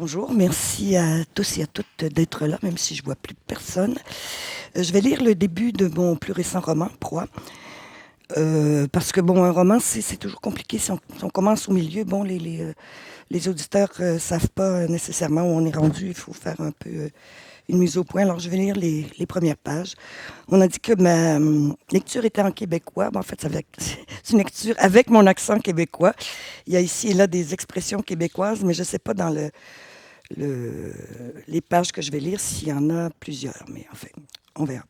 Bonjour, merci à tous et à toutes d'être là, même si je vois plus personne. Je vais lire le début de mon plus récent roman, Proie. Parce que, bon, un roman, c'est toujours compliqué. Si on commence au milieu, bon, les auditeurs ne savent pas nécessairement où on est rendu. Il faut faire un peu une mise au point. Alors, je vais lire les premières pages. On a dit que ma lecture était en québécois. Bon, en fait, c'est une lecture avec mon accent québécois. Il y a ici et là des expressions québécoises, mais je ne sais pas dans les pages que je vais lire s'il y en a plusieurs. Mais enfin, on verra.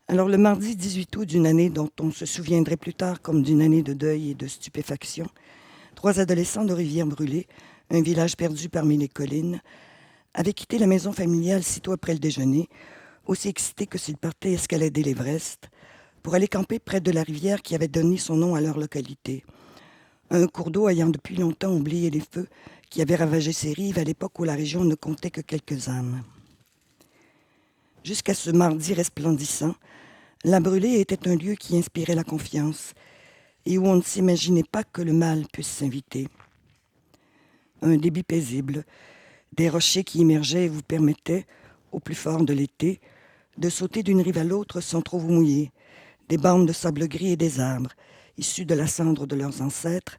Alors, le mardi 18 août d'une année dont on se souviendrait plus tard comme d'une année de deuil et de stupéfaction, 3 adolescents de Rivière-Brûlée, un village perdu parmi les collines, avaient quitté la maison familiale sitôt après le déjeuner, aussi excités que s'ils partaient escalader l'Everest, pour aller camper près de la rivière qui avait donné son nom à leur localité. Un cours d'eau ayant depuis longtemps oublié les feux qui avaient ravagé ses rives à l'époque où la région ne comptait que quelques âmes. Jusqu'à ce mardi resplendissant, la Brûlée était un lieu qui inspirait la confiance et où on ne s'imaginait pas que le mal puisse s'inviter. Un débit paisible, des rochers qui émergeaient et vous permettaient, au plus fort de l'été, de sauter d'une rive à l'autre sans trop vous mouiller, des bandes de sable gris et des arbres, issus de la cendre de leurs ancêtres,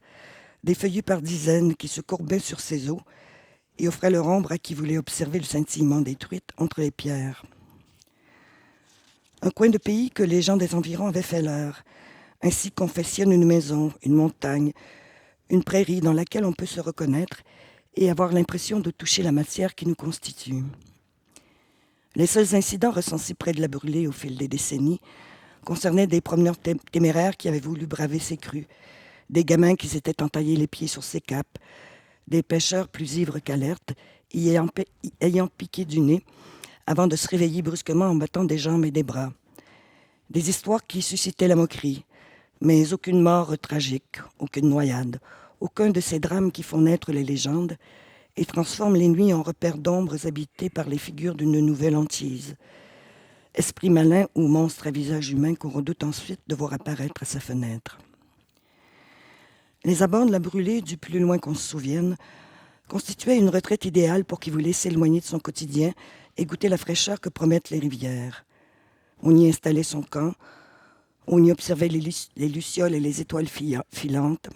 des feuillus par dizaines qui se courbaient sur ces eaux et offraient leur ombre à qui voulait observer le scintillement des truites entre les pierres. Un coin de pays que les gens des environs avaient fait leur, ainsi confectionne une maison, une montagne, une prairie dans laquelle on peut se reconnaître et avoir l'impression de toucher la matière qui nous constitue. Les seuls incidents recensés près de la Brûlée au fil des décennies concernaient des promeneurs téméraires qui avaient voulu braver ses crues, des gamins qui s'étaient entaillés les pieds sur ses capes, des pêcheurs plus ivres qu'alertes, ayant piqué du nez avant de se réveiller brusquement en battant des jambes et des bras. Des histoires qui suscitaient la moquerie, mais aucune mort tragique, aucune noyade, aucun de ces drames qui font naître les légendes et transforment les nuits en repères d'ombres habitées par les figures d'une nouvelle hantise. Esprit malin ou monstre à visage humain qu'on redoute ensuite de voir apparaître à sa fenêtre. Les abords de la Brûlée, du plus loin qu'on se souvienne, constituaient une retraite idéale pour qui voulait s'éloigner de son quotidien et goûter la fraîcheur que promettent les rivières. On y installait son camp, on y observait les lucioles et les étoiles filantes,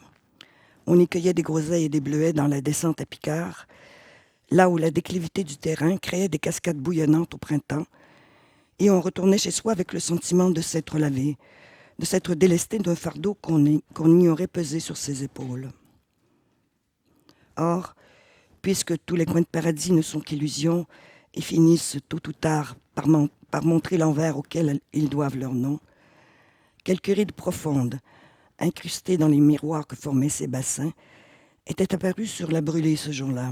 on y cueillait des groseilles et des bleuets dans la descente à Picard, là où la déclivité du terrain créait des cascades bouillonnantes au printemps, et on retournait chez soi avec le sentiment de s'être lavé, de s'être délesté d'un fardeau qu'on ignorait peser sur ses épaules. Or, puisque tous les coins de paradis ne sont qu'illusions et finissent tôt ou tard par montrer l'envers auquel ils doivent leur nom, quelques rides profondes, incrustées dans les miroirs que formaient ces bassins, étaient apparues sur la Brûlée ce jour-là.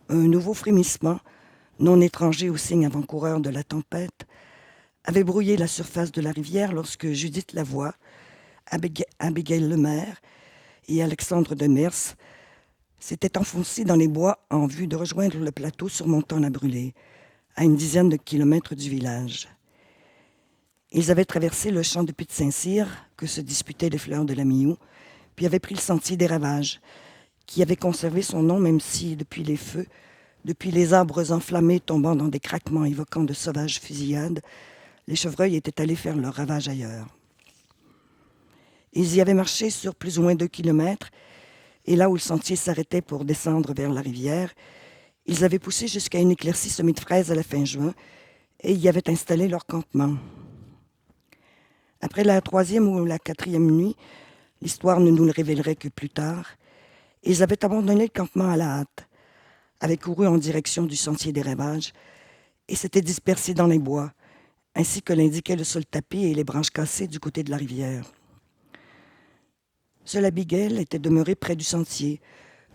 Un nouveau frémissement, non étranger aux signes avant-coureurs de la tempête, avait brouillé la surface de la rivière lorsque Judith Lavoie, Abigail Lemaire et Alexandre Demers s'étaient enfoncés dans les bois en vue de rejoindre le plateau surmontant la Brûlée, à une dizaine de kilomètres du village. Ils avaient traversé le champ de Puy de Saint-Cyr, que se disputaient les fleurs de la Miou, puis avaient pris le sentier des Ravages, qui avait conservé son nom même si, depuis les feux, depuis les arbres enflammés tombant dans des craquements évoquant de sauvages fusillades, les chevreuils étaient allés faire leurs ravages ailleurs. Ils y avaient marché sur plus ou moins 2 kilomètres, et là où le sentier s'arrêtait pour descendre vers la rivière, ils avaient poussé jusqu'à une éclaircie semée de fraises à la fin juin, et y avaient installé leur campement. Après la 3e ou la 4e nuit, l'histoire ne nous le révélerait que plus tard, ils avaient abandonné le campement à la hâte, avaient couru en direction du sentier des Ravages et s'étaient dispersés dans les bois, ainsi que l'indiquaient le sol tapé et les branches cassées du côté de la rivière. Seule Abigail était demeurée près du sentier,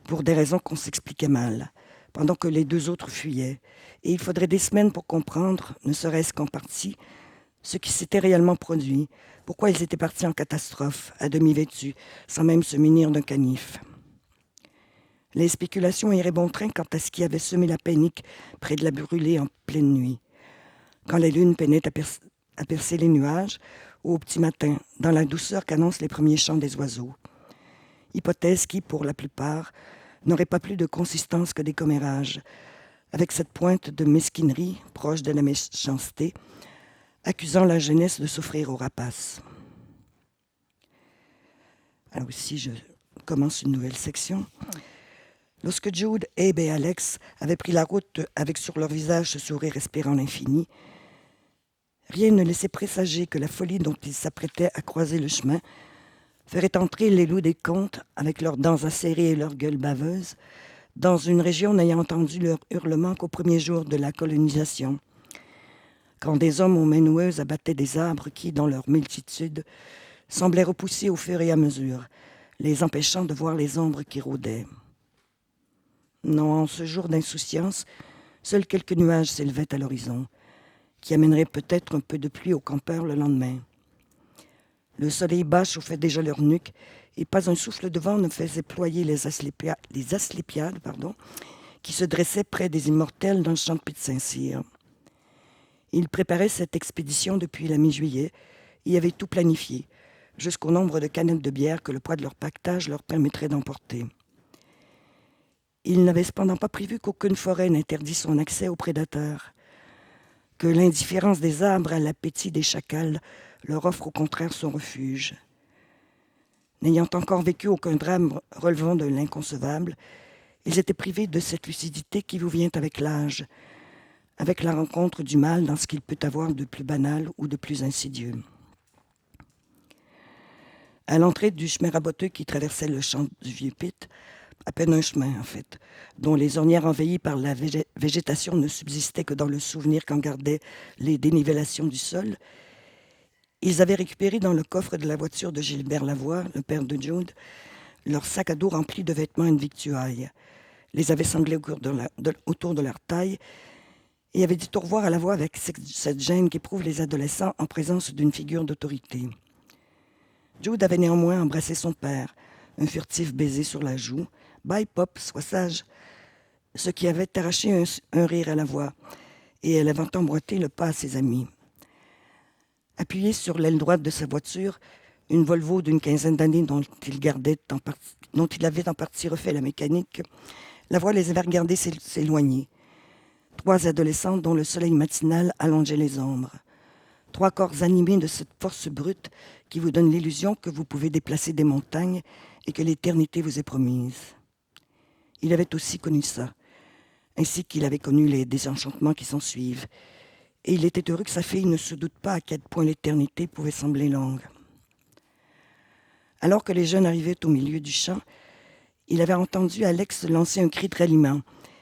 pour des raisons qu'on s'expliquait mal, pendant que les 2 autres fuyaient, et il faudrait des semaines pour comprendre, ne serait-ce qu'en partie, ce qui s'était réellement produit, pourquoi ils étaient partis en catastrophe, à demi vêtus, sans même se munir d'un canif. Les spéculations iraient bon train quant à ce qui avait semé la panique près de la Brûlée en pleine nuit, quand la lune peinait à percer les nuages, ou au petit matin, dans la douceur qu'annoncent les premiers chants des oiseaux. Hypothèse qui, pour la plupart, n'auraient pas plus de consistance que des commérages, avec cette pointe de mesquinerie proche de la méchanceté, accusant la jeunesse de s'offrir aux rapaces. Alors ici, je commence une nouvelle section. Lorsque Jude, Abe et Alex avaient pris la route avec sur leur visage ce sourire espérant l'infini, rien ne laissait présager que la folie dont ils s'apprêtaient à croiser le chemin ferait entrer les loups des contes, avec leurs dents acérées et leurs gueules baveuses, dans une région n'ayant entendu leur hurlement qu'au premier jour de la colonisation, quand des hommes aux mains noueuses abattaient des arbres qui, dans leur multitude, semblaient repousser au fur et à mesure, les empêchant de voir les ombres qui rôdaient. Non, en ce jour d'insouciance, seuls quelques nuages s'élevaient à l'horizon, qui amèneraient peut-être un peu de pluie aux campeurs le lendemain. Le soleil bas chauffait déjà leur nuque, et pas un souffle de vent ne faisait ployer les asclépiades, qui se dressaient près des immortels dans le champ de Saint-Cyr. Ils préparaient cette expédition depuis la mi-juillet et avaient tout planifié, jusqu'au nombre de canettes de bière que le poids de leur pactage leur permettrait d'emporter. Ils n'avaient cependant pas prévu qu'aucune forêt n'interdit son accès aux prédateurs, que l'indifférence des arbres à l'appétit des chacals leur offre au contraire son refuge. N'ayant encore vécu aucun drame relevant de l'inconcevable, ils étaient privés de cette lucidité qui vous vient avec l'âge, avec la rencontre du mal dans ce qu'il peut avoir de plus banal ou de plus insidieux. À l'entrée du chemin raboteux qui traversait le champ du Vieux-Pit, à peine un chemin en fait, dont les ornières envahies par la végétation ne subsistaient que dans le souvenir qu'en gardaient les dénivellations du sol, ils avaient récupéré dans le coffre de la voiture de Gilbert Lavoie, le père de Jude, leur sac à dos rempli de vêtements et de victuailles, les avaient sanglés autour de leur taille et avaient dit au revoir à Lavoie avec cette gêne qu'éprouvent les adolescents en présence d'une figure d'autorité. Jude avait néanmoins embrassé son père, un furtif baiser sur la joue. « Bye, Pop, sois sage !» Ce qui avait arraché un rire à Lavoie, et elle avait emboîté le pas à ses amis. Appuyé sur l'aile droite de sa voiture, une Volvo d'une quinzaine d'années dont il avait en partie refait la mécanique, Lavoie les avait regardés s'éloigner. 3 adolescents dont le soleil matinal allongeait les ombres. 3 corps animés de cette force brute qui vous donne l'illusion que vous pouvez déplacer des montagnes et que l'éternité vous est promise. Il avait aussi connu ça, ainsi qu'il avait connu les désenchantements qui s'ensuivent, et il était heureux que sa fille ne se doute pas à quel point l'éternité pouvait sembler longue. Alors que les jeunes arrivaient au milieu du champ, il avait entendu Alex lancer un cri de ralliement,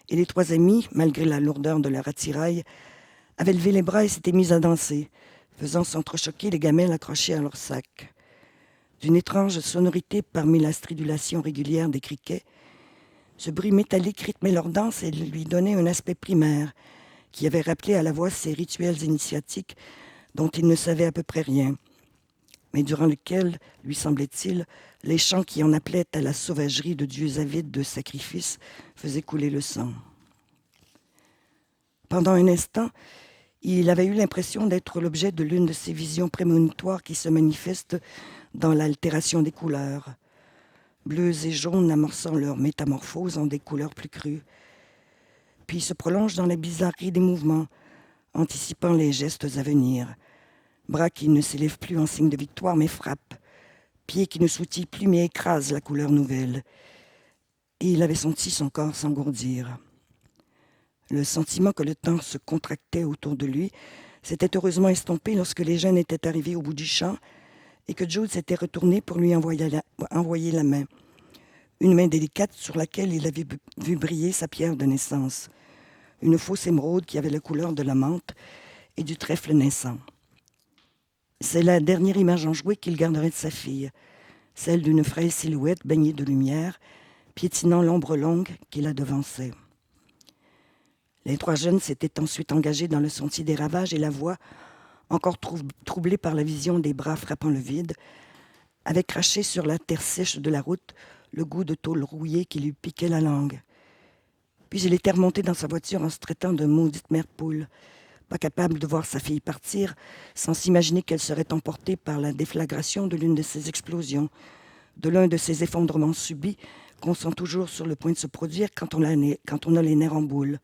et les 3 amis, malgré la lourdeur de leur attirail, avaient levé les bras et s'étaient mis à danser, faisant s'entrechoquer les gamelles accrochées à leur sac. D'une étrange sonorité parmi la stridulation régulière des criquets, ce bruit métallique rythmait leur danse et lui donnait un aspect primaire, qui avait rappelé à Lavoie ces rituels initiatiques dont il ne savait à peu près rien, mais durant lesquels, lui semblait-il, les chants qui en appelaient à la sauvagerie de dieux avides de sacrifices faisaient couler le sang. Pendant un instant, il avait eu l'impression d'être l'objet de l'une de ces visions prémonitoires qui se manifestent dans l'altération des couleurs. Bleues et jaunes amorçant leur métamorphose en des couleurs plus crues. Puis se prolongent dans la bizarrerie des mouvements, anticipant les gestes à venir. Bras qui ne s'élèvent plus en signe de victoire mais frappent. Pieds qui ne sautillent plus mais écrasent la couleur nouvelle. Et il avait senti son corps s'engourdir. Le sentiment que le temps se contractait autour de lui s'était heureusement estompé lorsque les jeunes étaient arrivés au bout du champ et que Jude s'était retourné pour lui envoyer la main. Une main délicate sur laquelle il avait vu briller sa pierre de naissance. Une fausse émeraude qui avait la couleur de la menthe et du trèfle naissant. C'est la dernière image enjouée qu'il garderait de sa fille, celle d'une frêle silhouette baignée de lumière, piétinant l'ombre longue qui la devançait. Les 3 jeunes s'étaient ensuite engagés dans le sentier des ravages et Lavoie, encore troublée par la vision des bras frappant le vide, avait craché sur la terre sèche de la route le goût de tôle rouillée qui lui piquait la langue. Puis il était remonté dans sa voiture en se traitant de maudite mère poule, pas capable de voir sa fille partir sans s'imaginer qu'elle serait emportée par la déflagration de l'une de ces explosions, de l'un de ces effondrements subits qu'on sent toujours sur le point de se produire quand on a les nerfs en boule.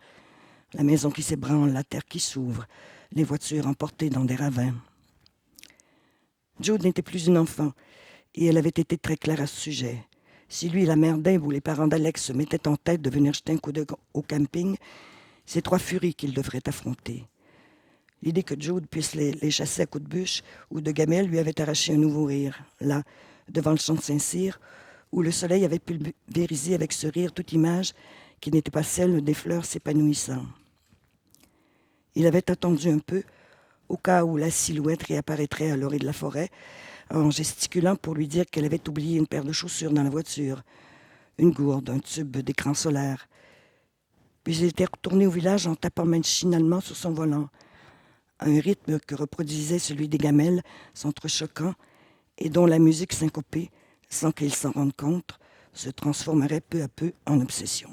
La maison qui s'ébranle, la terre qui s'ouvre, les voitures emportées dans des ravins. Jude n'était plus une enfant, et elle avait été très claire à ce sujet. Si lui, la mère d'Ève ou les parents d'Alex se mettaient en tête de venir jeter un coup d'œil au camping, c'est 3 furies qu'ils devraient affronter. L'idée que Jude puisse les chasser à coups de bûche ou de gamelle lui avait arraché un nouveau rire, là, devant le champ de Saint-Cyr, où le soleil avait pulvérisé avec ce rire toute image qui n'était pas celle des fleurs s'épanouissant. Il avait attendu un peu, au cas où la silhouette réapparaîtrait à l'orée de la forêt, en gesticulant pour lui dire qu'elle avait oublié une paire de chaussures dans la voiture, une gourde, un tube d'écran solaire. Puis il était retourné au village en tapant machinalement sur son volant, à un rythme que reproduisait celui des gamelles, s'entrechoquant, et dont la musique syncopée, sans qu'il s'en rende compte, se transformerait peu à peu en obsession.